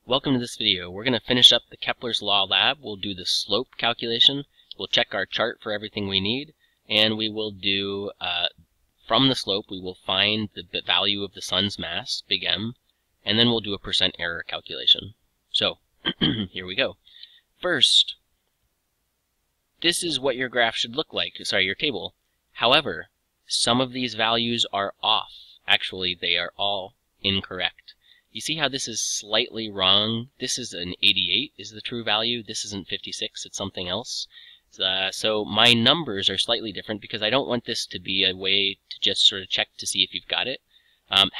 Welcome to this video. We're going to finish up the Kepler's Law lab. We'll do the slope calculation. We'll check our chart for everything we need. And we will do, from the slope, we will find the value of the sun's mass, big M. And then we'll do a percent error calculation. So, here we go. First, this is what your graph should look like. Sorry, your table. However, some of these values are off. Actually, they are all incorrect. You see how this is slightly wrong? This is an 88 is the true value. This isn't 56, it's something else. So my numbers are slightly different because I don't want this to be a way to just sort of check to see if you've got it.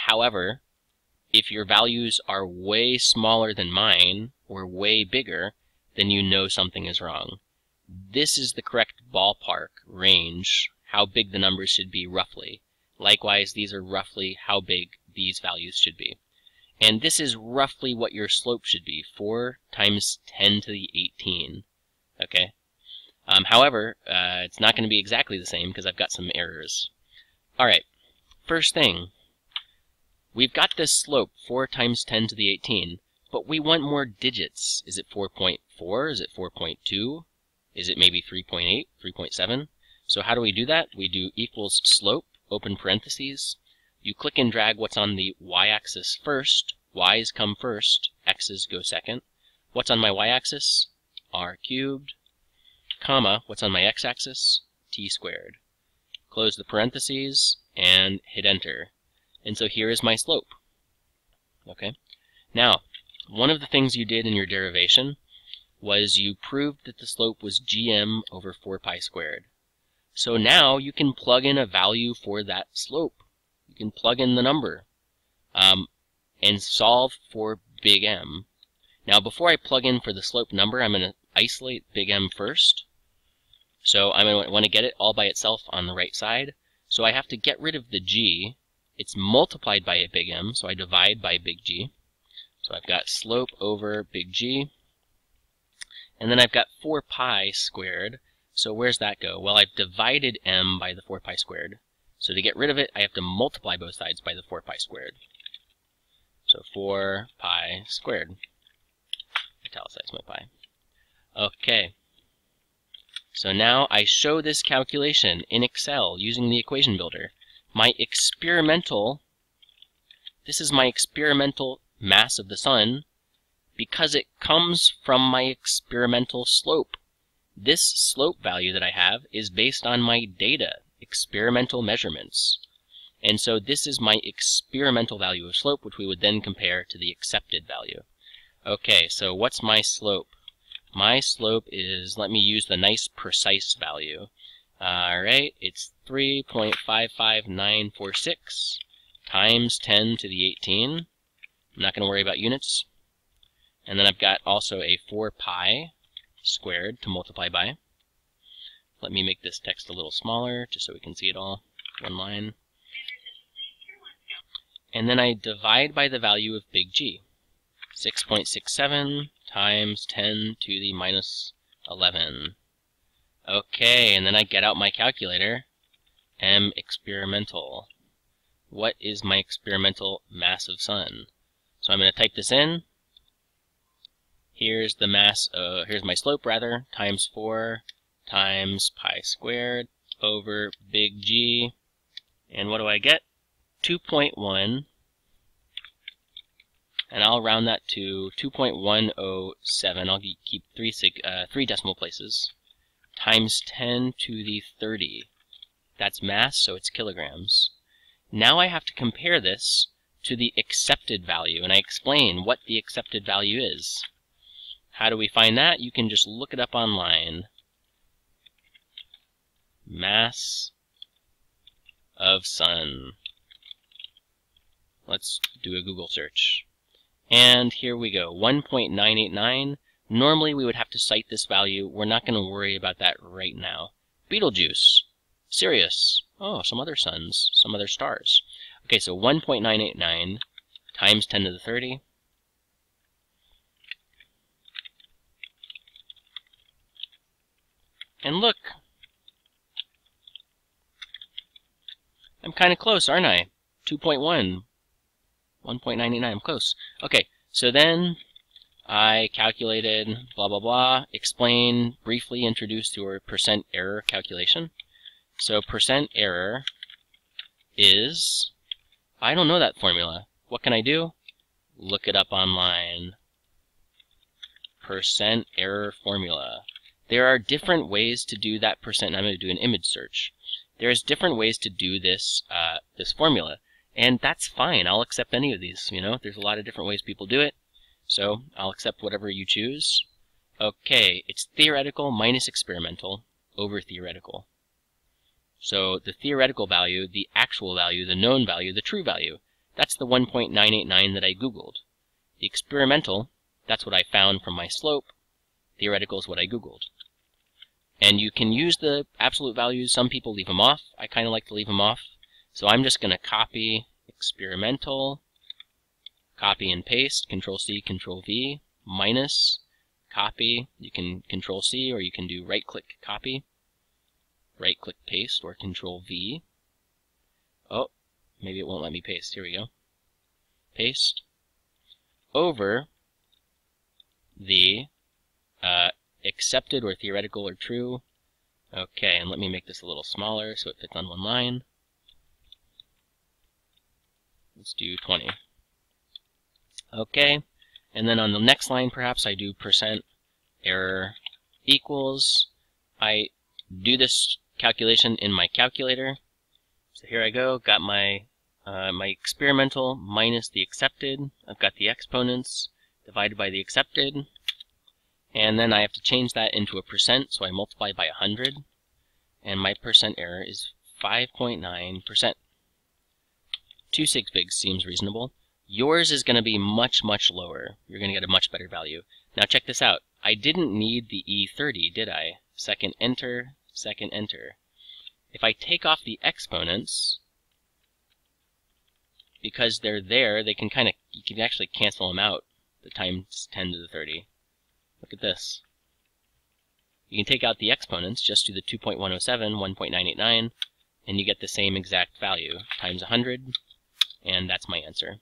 However, if your values are way smaller than mine or way bigger, then you know something is wrong. This is the correct ballpark range, how big the numbers should be roughly. Likewise, these are roughly how big these values should be. And this is roughly what your slope should be, 4 times 10 to the 18. Okay? However, it's not going to be exactly the same because I've got some errors. Alright, first thing. We've got this slope, 4 times 10 to the 18, but we want more digits. Is it 4.4? Is it 4.2? Is it maybe 3.8? 3.7? So how do we do that? We do equals slope, open parentheses. You click and drag what's on the y-axis first. Y's come first. X's go second. What's on my y-axis? R cubed. Comma, what's on my x-axis? T squared. Close the parentheses and hit enter. And so here is my slope. Okay? Now, one of the things you did in your derivation was you proved that the slope was gm over 4 pi squared. So now you can plug in a value for that slope. You can plug in the number and solve for big M. Now before I plug in for the slope number, I'm going to isolate big M first. So I'm going to want to get it all by itself on the right side. So I have to get rid of the G. It's multiplied by a big M, so I divide by big G. So I've got slope over big G. And then I've got 4 pi squared. So where's that go? Well, I've divided M by the 4 pi squared. So to get rid of it, I have to multiply both sides by the 4 pi squared. So 4 pi squared. Italicize my pi. Okay. So now I show this calculation in Excel using the equation builder. This is my experimental mass of the sun because it comes from my experimental slope. This slope value that I have is based on my data, experimental measurements. And so this is my experimental value of slope, which we would then compare to the accepted value. Okay, so what's my slope? My slope is, let me use the nice precise value. Alright, it's 3.55946 times 10 to the 18. I'm not going to worry about units. And then I've got also a 4 pi squared to multiply by. Let me make this text a little smaller just so we can see it all. One line. And then I divide by the value of big G. 6.67 times 10 to the minus 11. Okay, and then I get out my calculator. M experimental. What is my experimental mass of sun? So I'm going to type this in. Here's the mass, here's my slope rather, times 4 times pi squared over big G. And what do I get? 2.1. And I'll round that to 2.107. I'll keep three decimal places. Times 10 to the 30. That's mass, so it's kilograms. Now I have to compare this to the accepted value, and I explain what the accepted value is. How do we find that? You can just look it up online. Mass of sun. Let's do a Google search. And here we go, 1.989. Normally we would have to cite this value. We're not going to worry about that right now. Betelgeuse. Sirius. Oh, some other suns, some other stars. Okay, so 1.989 times 10 to the 30. And look, I'm kind of close, aren't I? 2.1. 1.99, I'm close. Okay, so then I calculated blah blah blah, explain, briefly introduce your percent error calculation. So percent error is, I don't know that formula. What can I do? Look it up online. Percent error formula. There are different ways to do that percent. I'm going to do an image search. There's different ways to do this this formula, and that's fine. I'll accept any of these. You know, there's a lot of different ways people do it, so I'll accept whatever you choose. Okay, it's theoretical minus experimental over theoretical. So the theoretical value, the actual value, the known value, the true value, that's the 1.989 that I Googled. The experimental, that's what I found from my slope. Theoretical is what I Googled. And you can use the absolute values. Some people leave them off. I kind of like to leave them off. So I'm just going to copy experimental, copy and paste, Control-C, Control-V, minus, copy. You can Control-C, or you can do right-click copy, right-click paste, or Control-V. Oh, maybe it won't let me paste. Here we go. Paste over the accepted or theoretical or true. Okay, and let me make this a little smaller so it fits on one line. Let's do 20. Okay, and then on the next line perhaps I do percent error equals. I do this calculation in my calculator. So here I go, got my my experimental minus the accepted. I've got the exponents divided by the accepted. And then I have to change that into a percent, so I multiply by 100. And my percent error is 5.9%. 2 sig figs seems reasonable. Yours is going to be much, much lower. You're going to get a much better value. Now check this out. I didn't need the E30, did I? Second enter, second enter. If I take off the exponents, because they're there, they can kind of, you can actually cancel them out, the times 10 to the 30. Look at this. You can take out the exponents, just do the 2.107, 1.989, and you get the same exact value, times 100, and that's my answer.